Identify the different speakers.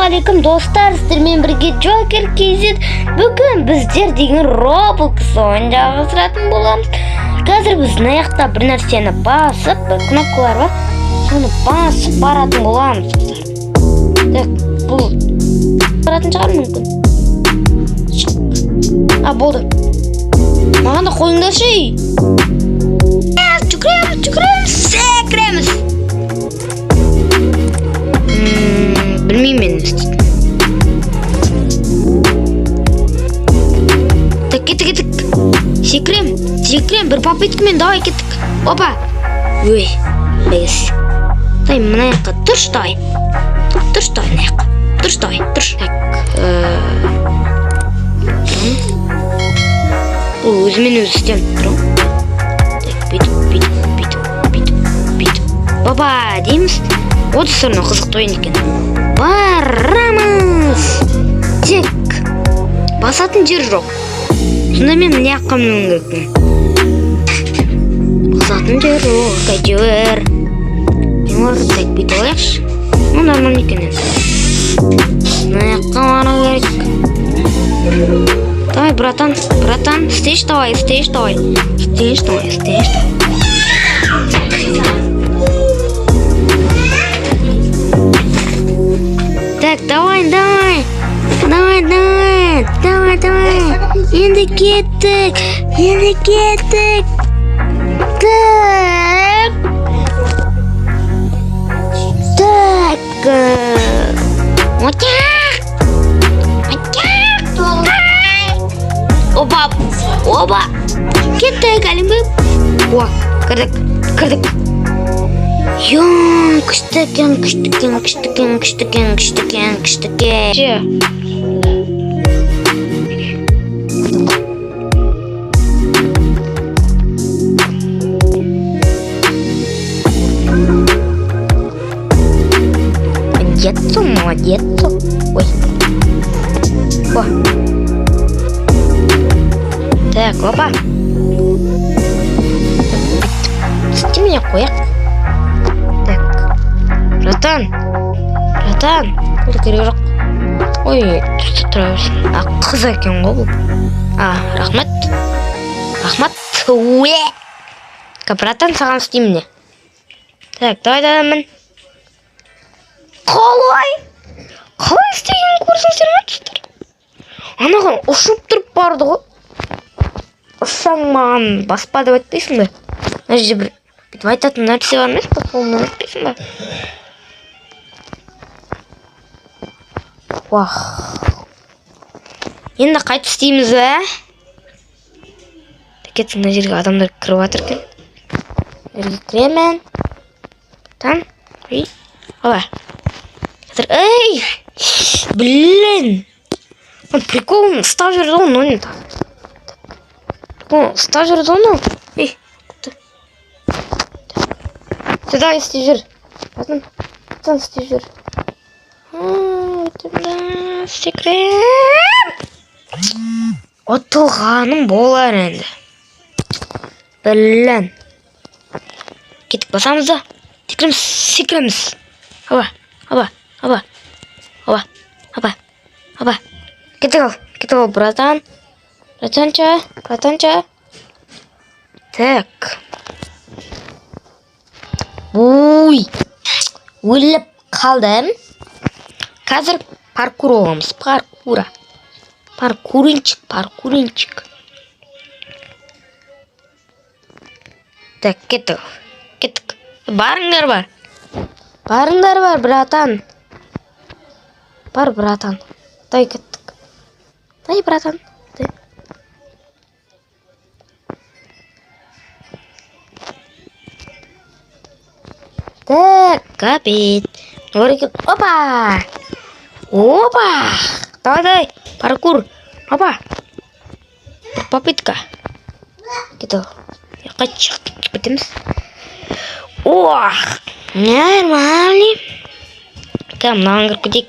Speaker 1: Ассалаумағалейкум достар, сіздермен бірге Joker KZ. Бүгін біздер деген Roblox ойынын жалғастыратын боламыз. Қазір біз мына жақта бір нәрсені басып, кнопкалар бар, соны басып баратын боламыз. Так, бұл баратын шығар мүмкін. Болды. Маған да қойыңдаршы. Жүгіреміз, секіреміз. Білмеймін мен істейді. Так, кеттік. Секірем, бір попыткамен давай кеттік. Опа. Өй, бәйгіз. Дай, мына жаққа тұрш, давай. Тұрш, давай, мына жаққа. Тұрш, давай, тұрш. Так, бұл өзімен өзі істен тұру. Так, бүйтіп. Опа, дейміз. Вот сұрына қызықты ойын екен. Барамыз. Тек басатын жер жоқ. Сонда мен не аққа мінуім керекпін. Басатын жер жоқ, әйтеуір. Так, бүйтіп алайықшы. Нормально екен енді. Мына жаққа бару керек. Давай, братан, стейш давай. Так, давай. Енді кеттік. Так. Опа. Кеттік, әлімгі. Кірдік. Йон, күштікен. Молодец. Ой. О. Так, опа. Сти меня кояк. Так. Братан. Бұл керек жоқ. Ой, тұра берсін. Қыз екен ғой бұл. Рахмат. Братан, саған істеймін не? Так, давай мін. Қалай істегенін көрсеңіздер ме тұстар? Анаған ұшып тұрып барды ғой. Ұшсаң маған баспа деп айтпайсың ба? Мына жерде бір бүйтіп айтатын нәрсе бар емес па? Соны айтпайсың ба? Уах. Енді қайтып істейміз бе? Кетсін, мына жерге адамдар кіріп жатыр екен. Жерге кіремін. Опа. Эй! Блин! Он прикол став жерді оны. Став жерді оны. Эй! Сюда істеп жүр. Братан істеп жүр. Секрет! Отылғаным болар енді. Блин! Кетіп басамыз да. Секіреміз. Опа. Кетіп ал, братан. Братанча. Так. Өліп қалдым. Қазір паркур оғамыз. Паркуринчик. Так, кеттік. Барыңдар бар, братан. Бар, братан. Дай кеттік. Дай, братан. Так, капит. Опа. Давай. Паркур. Опа. Попытка. Gitu. Качық кетеміз. Ох. Нормально. Мынаған кіріп кетейік.